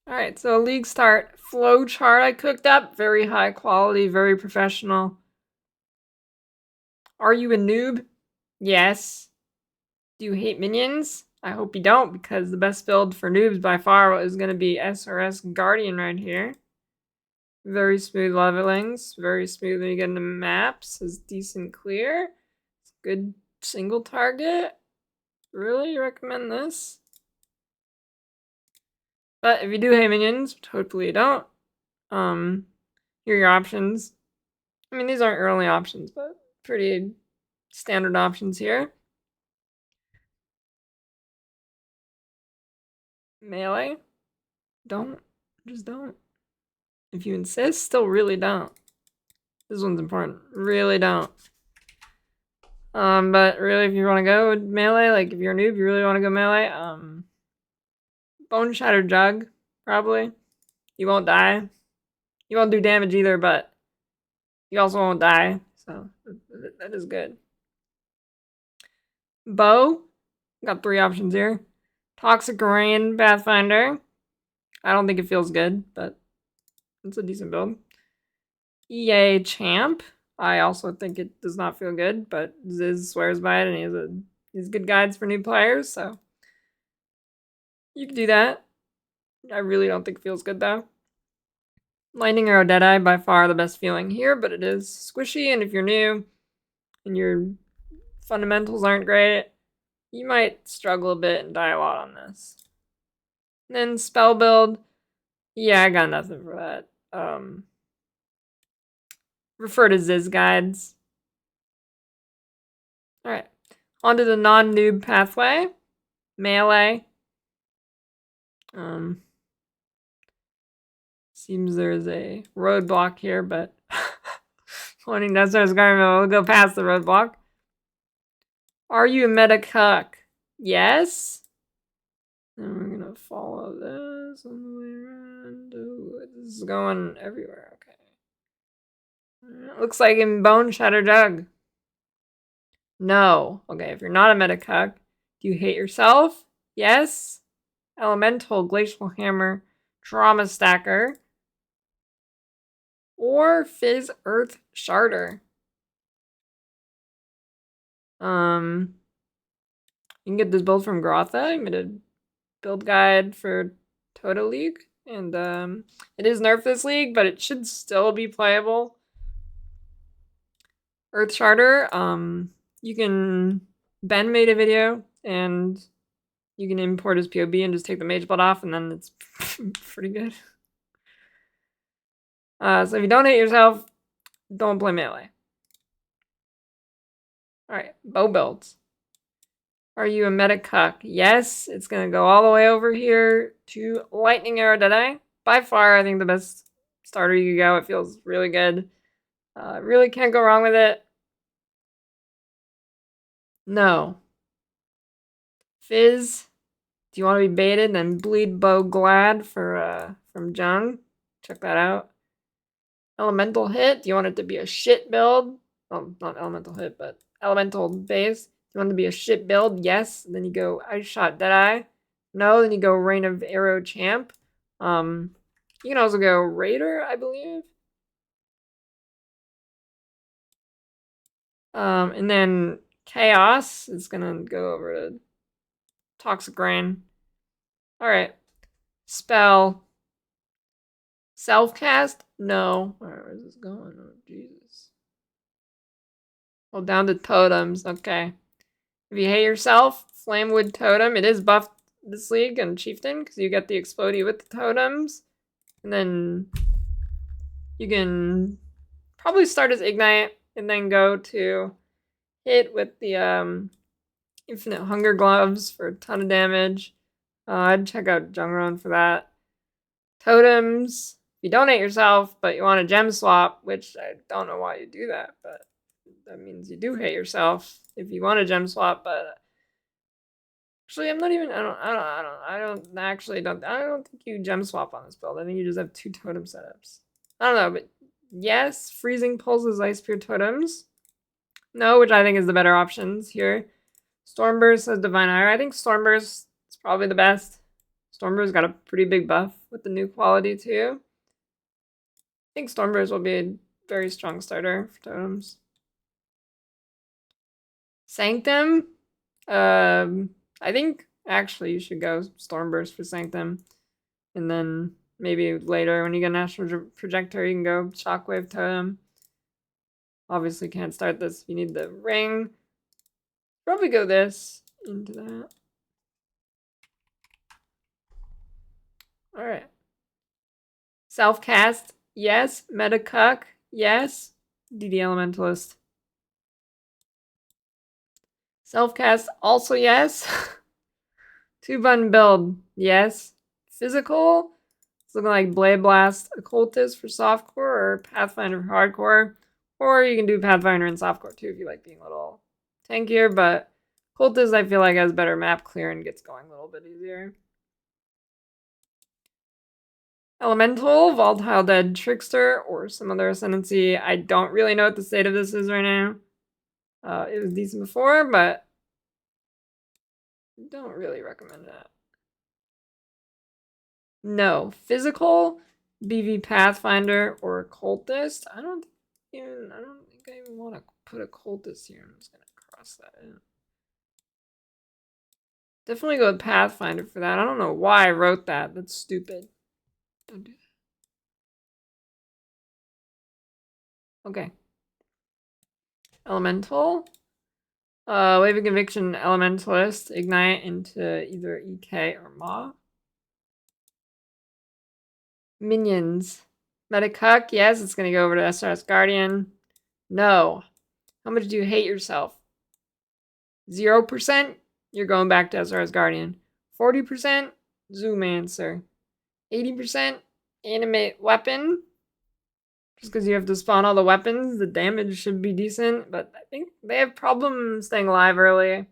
Alright, so league start. Flow chart I cooked up. Very high quality, very professional. Are you a noob? Yes. Do you hate minions? I hope you don't, because the best build for noobs by far is going to be SRS Guardian right here. Very smooth levelings. Very smooth when you get into maps. Is decent clear. Good single target. Really recommend this. But if you do hate minions, which hopefully you don't, here are your options. I mean, these aren't your only options, but pretty standard options here. Melee. Don't. Just don't. If you insist, still really don't. This one's important. Really don't. But really, if you want to go with melee, like if you're a noob, you really want to go melee, Bone Shatter Jug, probably. You won't die. You won't do damage either, but you also won't die. So that is good. Bow. Got 3 options here. Toxic Rain Pathfinder. I don't think it feels good, but it's a decent build. EA Champ. I also think it does not feel good, but Ziz swears by it, and he has good guides for new players, so you can do that. I really don't think it feels good though. Lightning Arrow Deadeye, by far the best feeling here, but it is squishy, and if you're new and your fundamentals aren't great, you might struggle a bit and die a lot on this. And then spell build, yeah, I got nothing for that. Refer to Ziz guides. Alright, on to the non-noob pathway. Melee. Seems there's a roadblock here, but pointing down stairs garment, we'll go past the roadblock. Are you a meta cuck? Yes. And we're gonna follow this on the way around. Ooh, this is going everywhere. Okay. Looks like in Bone Shatter Jug. No. Okay, if you're not a meta cuck, do you hate yourself? Yes. Elemental Glacial Hammer Trauma Stacker. Or Fizz Earth Sharder. You can get this build from Grotha. I made a build guide for Toto League, and it is nerfed this league, but it should still be playable. Earth Sharder. Ben made a video, and you can import his PoB and just take the mage blood off, and then it's pretty good. So if you don't hate yourself, don't play melee. Alright, bow builds. Are you a meta cuck? Yes, it's going to go all the way over here to Lightning Arrow Deadeye. By far, I think the best starter you can go. It feels really good. Really can't go wrong with it. No. Fizz. Do you want to be baited? Then Bleed Bow Glad for from Jung. Check that out. Elemental Hit. Do you want it to be a shit build? Oh, not Elemental Hit, but Elemental Base. You want it to be a shit build? Yes. And then you go Ice Shot Deadeye. No. Then you go Reign of Arrow Champ. You can also go Raider, I believe. And then Chaos is gonna go over to Toxic Rain. Alright. Spell. Self-cast? No. Where is this going? Oh, Jesus. Hold down to totems. Okay. If you hate yourself, Flamewood Totem. It is buffed this league and Chieftain, because you get the Explodey with the totems. And then you can probably start as Ignite, and then go to hit with the Infinite Hunger Gloves for a ton of damage. I'd check out Jungron for that. Totems. If you don't hate yourself, but you want a gem swap, which I don't know why you do that, but that means you do hate yourself if you want a gem swap. But actually, I'm not even. I don't think you gem swap on this build. I think you just have 2 totem setups. I don't know, but yes, Freezing Pulses, Ice Spear totems. No, which I think is the better options here. Stormburst says Divine Ire. I think Stormburst is probably the best. Stormburst got a pretty big buff with the new quality too. I think Stormbreakers will be a very strong starter for totems. Sanctum? I think actually you should go Stormburst for Sanctum. And then maybe later when you get an Astral Projector, you can go Shockwave Totem. Obviously can't start this if you need the ring. Probably go this into that. Alright. Self-cast, yes. Meta Cuck, yes. DD Elementalist. Self-cast, also yes. 2-button build, yes. Physical, it's looking like Blade Blast Occultist for softcore or Pathfinder for hardcore. Or you can do Pathfinder and softcore too if you like being a little tankier, but Occultist I feel like has better map clear and gets going a little bit easier. Elemental, Volatile Dead Trickster, or some other Ascendancy. I don't really know what the state of this is right now. It was decent before, but don't really recommend that. No. Physical, BV Pathfinder, or Occultist. I don't think I even want to put Occultist here. I'm just gonna cross that in. Definitely go with Pathfinder for that. I don't know why I wrote that. That's stupid. Don't do that. Okay. Elemental. Wave of Conviction, Elementalist. Ignite into either EK or Maw. Minions. Medicuck, yes, it's going to go over to SRS Guardian. No. How much do you hate yourself? 0%? You're going back to SRS Guardian. 40%? Zoomancer. 80%? Animate Weapon. Just because you have to spawn all the weapons, the damage should be decent, but I think they have problems staying alive early. It's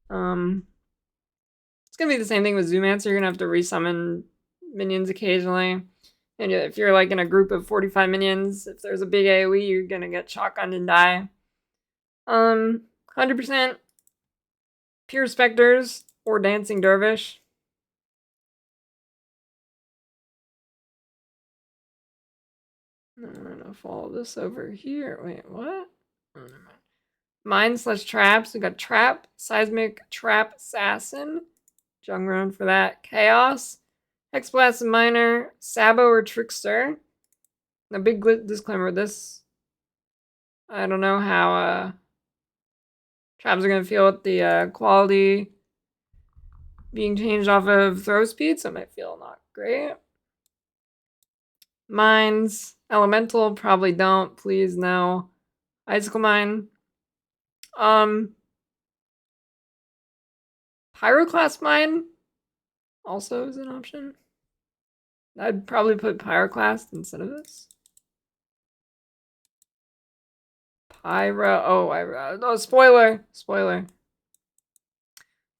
going to be the same thing with Zoomancer. You're going to have to resummon minions occasionally. And if you're like in a group of 45 minions, if there's a big AoE, you're going to get shotgunned and die. 100% Pure Specters or Dancing Dervish. I'm going to follow this over here. Wait, what? Oh, never mind. Mine/traps. We got Trap, Seismic, Trap, Assassin. Jungron for that. Chaos, Hexblast Miner, Sabo or Trickster. Now, big disclaimer, this, I don't know how traps are going to feel with the quality being changed off of throw speed, so it might feel not great. Mines, Elemental, probably don't. Please, no. Icicle Mine. Pyroclast Mine also is an option. I'd probably put Pyroclast instead of this. Spoiler.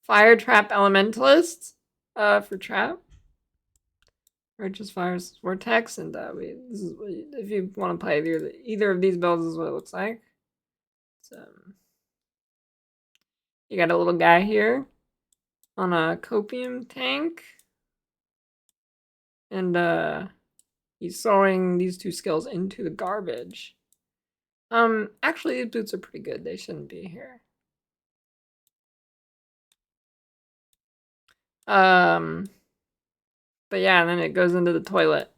Fire Trap Elementalist for trap. Righteous Fire's Vortex, and this is if you want to play either of these builds, is what it looks like. So you got a little guy here on a copium tank, and he's throwing these two skills into the garbage. Actually, these boots are pretty good. They shouldn't be here. But yeah, and then it goes into the toilet.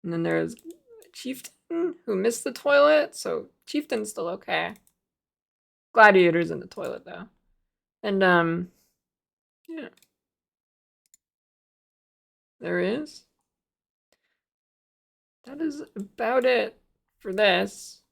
And then there's Chieftain who missed the toilet, so Chieftain's still okay. Gladiator's in the toilet though. And yeah. There is. That is about it for this.